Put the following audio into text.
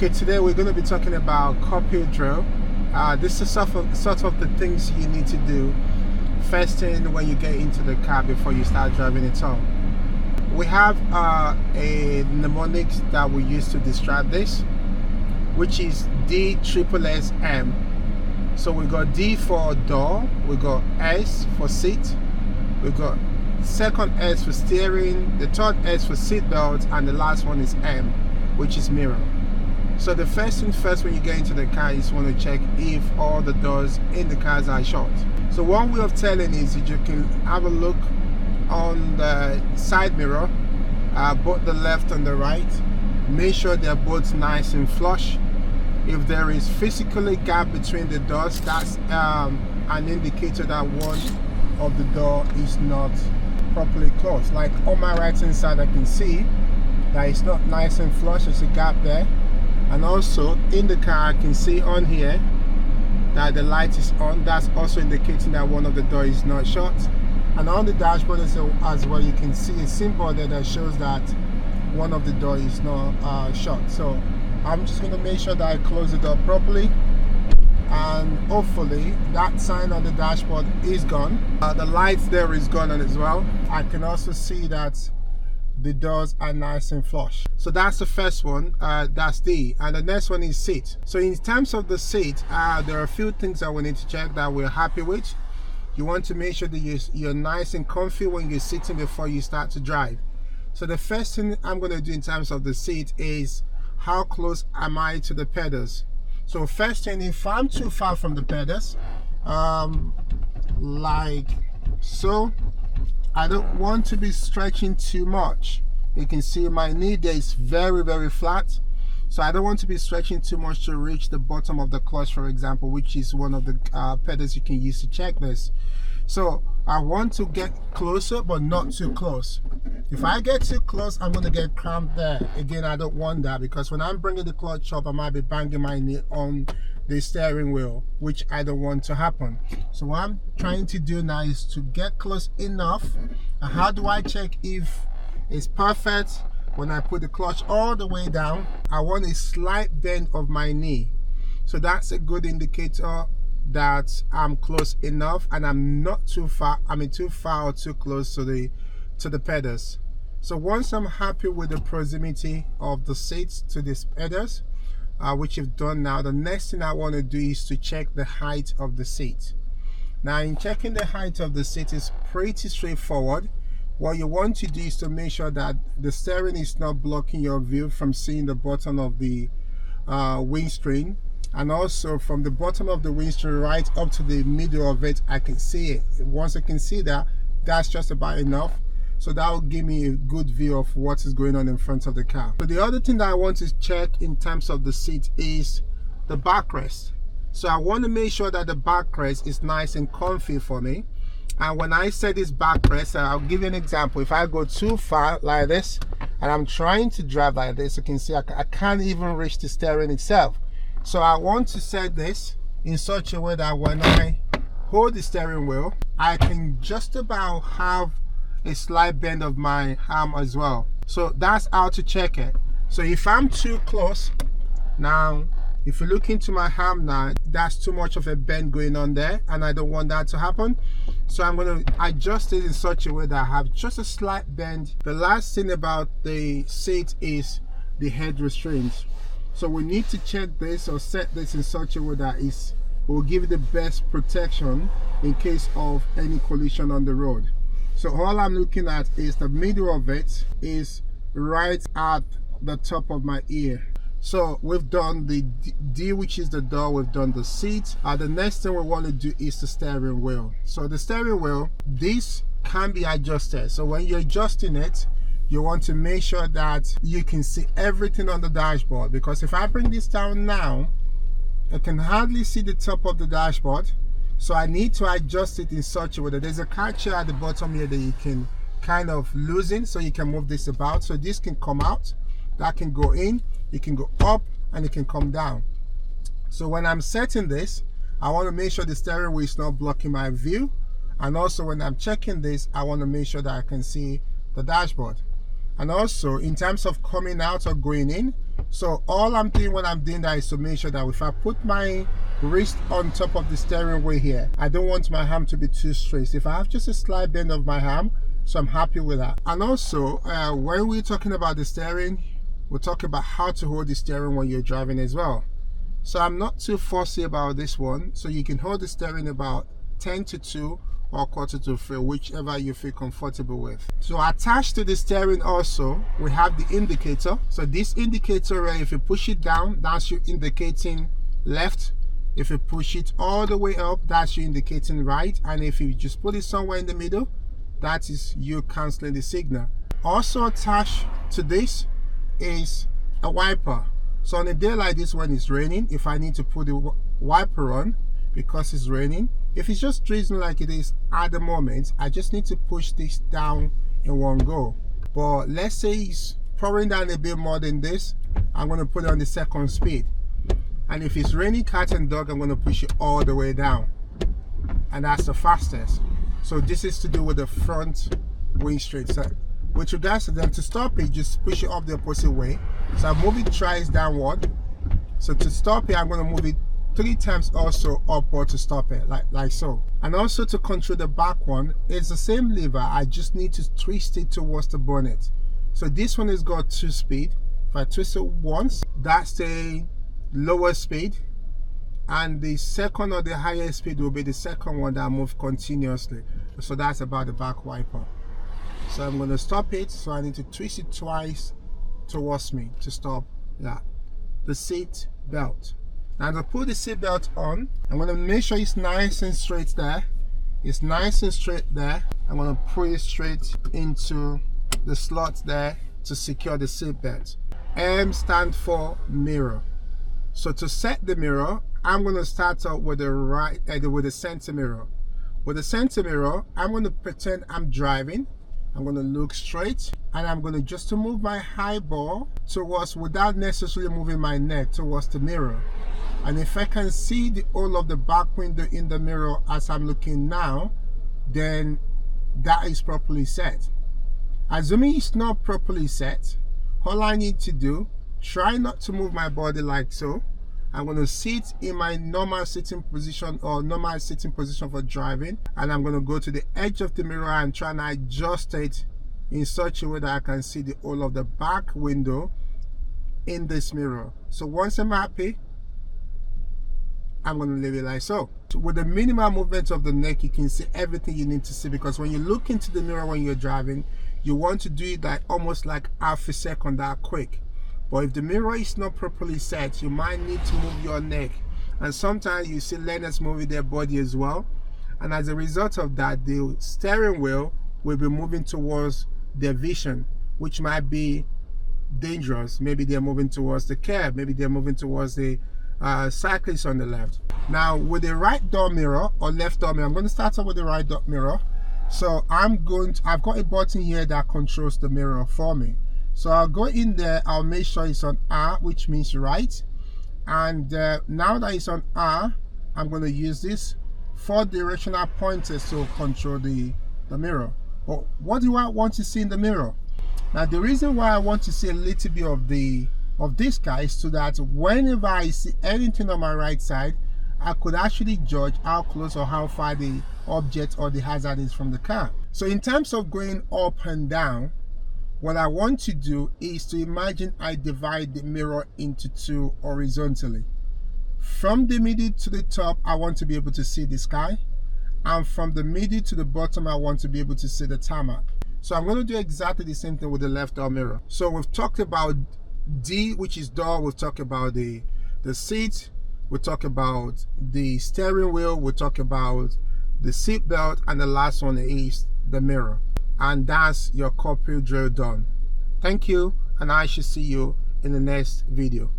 Okay, today we're going to be talking about copy drill. This is sort of the things you need to do first thing when you get into the car before you start driving it on. We have a mnemonic that we use to describe this, which is DSSM. So we got D for door, we got S for seat, we got second S for steering, the third S for seat belt, and the last one is M, which is mirror. So the first thing first, when you get into the car, you just want to check if all the doors in the cars are shut. So one way of telling is that you can have a look on the side mirror, both the left and the right. Make sure they're both nice and flush. If there is physically gap between the doors, that's an indicator that one of the door is not properly closed. Like on my right hand side, I can see that it's not nice and flush. There's a gap there. And also in the car, I can see on here that the light is on. That's also indicating that one of the doors is not shut. And on the dashboard as well, you can see a symbol there that shows that one of the doors is not shut. So I'm just going to make sure that I close the door properly, and hopefully that sign on the dashboard is gone. The lights there is gone as well. I can also see that the doors are nice and flush. So that's the first one, that's D. And the next one is seat. So in terms of the seat, there are a few things that we need to check that we're happy with. You want to make sure that you're nice and comfy when you're sitting before you start to drive. So the first thing I'm going to do in terms of the seat is how close am I to the pedals. So first thing, if I'm too far from the pedals, like so, I don't want to be stretching too much. You can see my knee there is very flat, so I don't want to be stretching too much to reach the bottom of the clutch, for example, which is one of the pedals you can use to check this. So I want to get closer but not too close. If I get too close, I'm going to get cramped there. Again, I don't want that, because when I'm bringing the clutch up, I might be banging my knee on the steering wheel, which I don't want to happen. So what I'm trying to do now is to get close enough. And how do I check if it's perfect? When I put the clutch all the way down, I want a slight bend of my knee. So that's a good indicator that I'm close enough and I'm not too far. Too far or too close to the pedals. So once I'm happy with the proximity of the seats to these pedals, which you've done now, the next thing I want to do is to check the height of the seat. Now in checking the height of the seat is pretty straightforward. What you want to do is to make sure that the steering is not blocking your view from seeing the bottom of the windscreen, and also from the bottom of the windscreen right up to the middle of it, I can see it. Once I can see that, that's just about enough. So that will give me a good view of what is going on in front of the car. So the other thing that I want to check in terms of the seat is the backrest. So I want to make sure that the backrest is nice and comfy for me. And when I say this backrest, I'll give you an example. If I go too far like this and I'm trying to drive like this, you can see I can't even reach the steering itself. So I want to set this in such a way that when I hold the steering wheel, I can just about have a slight bend of my arm as well. So that's how to check it. So if I'm too close, now if you look into my arm now, that's too much of a bend going on there, and I don't want that to happen. So I'm going to adjust it in such a way that I have just a slight bend. The last thing about the seat is the head restraints. So we need to check this or set this in such a way that it will give you the best protection in case of any collision on the road. So all I'm looking at is the middle of it is right at the top of my ear. So we've done the D, which is the door, we've done the seat. The next thing we want to do is the steering wheel. So the steering wheel, this can be adjusted. So when you're adjusting it, you want to make sure that you can see everything on the dashboard, because if I bring this down now, I can hardly see the top of the dashboard. So I need to adjust it in such a way that there's a catcher at the bottom here that you can kind of loosen, so you can move this about. So this can come out, that can go in, it can go up, and it can come down. So when I'm setting this, I want to make sure the steering wheel is not blocking my view. And also when I'm checking this, I want to make sure that I can see the dashboard. And also in terms of coming out or going in, So all I'm doing when I'm doing that is to make sure that if I put my wrist on top of the steering wheel here, I don't want my arm to be too straight. If I have just a slight bend of my arm, so I'm happy with that. And also, when we're talking about the steering, we'll talk about how to hold the steering when you're driving as well. So I'm not too fussy about this one. So you can hold the steering about 10 to 2 or quarter to 3, whichever you feel comfortable with. So attached to the steering also, we have the indicator. So this indicator, if you push it down, that's you indicating left. If you push it all the way up, that's you indicating right. And if you just put it somewhere in the middle, that is you canceling the signal. Also attached to this is a wiper. So on a day like this when it's raining, if I need to put the wiper on because it's raining, if it's just drizzling like it is at the moment, I just need to push this down in one go. But let's say it's pouring down a bit more than this, I'm going to put it on the second speed. And if it's raining cat and dog, I'm going to push it all the way down. And that's the fastest. So this is to do with the front windshield. So with regards to them, to stop it, just push it up the opposite way. So I move it twice downward. So to stop it, I'm going to move it 3 times also upward to stop it, like so. And also to control the back one, it's the same lever. I just need to twist it towards the bonnet. So this one has got 2 speed. If I twist it once, that's the lower speed. And the second or the higher speed will be the second one that moves continuously. So that's about the back wiper. So I'm going to stop it. So I need to twist it twice towards me to stop that. The seat belt. Now to put the seat belt on, I'm going to make sure it's nice and straight there. It's nice and straight there. I'm going to put it straight into the slot there to secure the seat belt. M stands for mirror. So to set the mirror, I'm going to start out with the center mirror. With the center mirror, I'm going to pretend I'm driving. I'm going to look straight, and I'm going to just to move my eyeball towards, without necessarily moving my neck, towards the mirror. And if I can see the whole of the back window in the mirror as I'm looking now, then that is properly set. Assuming it's not properly set, all I need to do, try not to move my body like so. I'm going to sit in my normal sitting position or normal sitting position for driving, and I'm going to go to the edge of the mirror and try and adjust it in such a way that I can see the whole of the back window in this mirror. So once I'm happy, I'm going to leave it like so. With the minimal movement of the neck, you can see everything you need to see, because when you look into the mirror when you're driving, you want to do it like almost like half a second that quick. But if the mirror is not properly set, you might need to move your neck. And sometimes you see learners moving their body as well. And as a result of that, the steering wheel will be moving towards their vision, which might be dangerous. Maybe they're moving towards the curb. Maybe they're moving towards the cyclist on the left. Now with the right door mirror or left door mirror, I'm going to start off with the right door mirror. So I've got a button here that controls the mirror for me. So I'll go in there, I'll make sure it's on R, which means right. And now that it's on R, I'm going to use this 4 directional pointers to control the mirror. But what do I want to see in the mirror? Now the reason why I want to see a little bit of this guy is so that whenever I see anything on my right side, I could actually judge how close or how far the object or the hazard is from the car. So in terms of going up and down, what I want to do is to imagine I divide the mirror into 2 horizontally. From the middle to the top, I want to be able to see the sky. And from the middle to the bottom, I want to be able to see the tarmac. So I'm going to do exactly the same thing with the left door mirror. So we've talked about D, which is door. We've talked about the seat. We'll talk about the steering wheel. We'll talk about the seat belt. And the last one is the mirror. And that's your corporate drill done. Thank you, and I shall see you in the next video.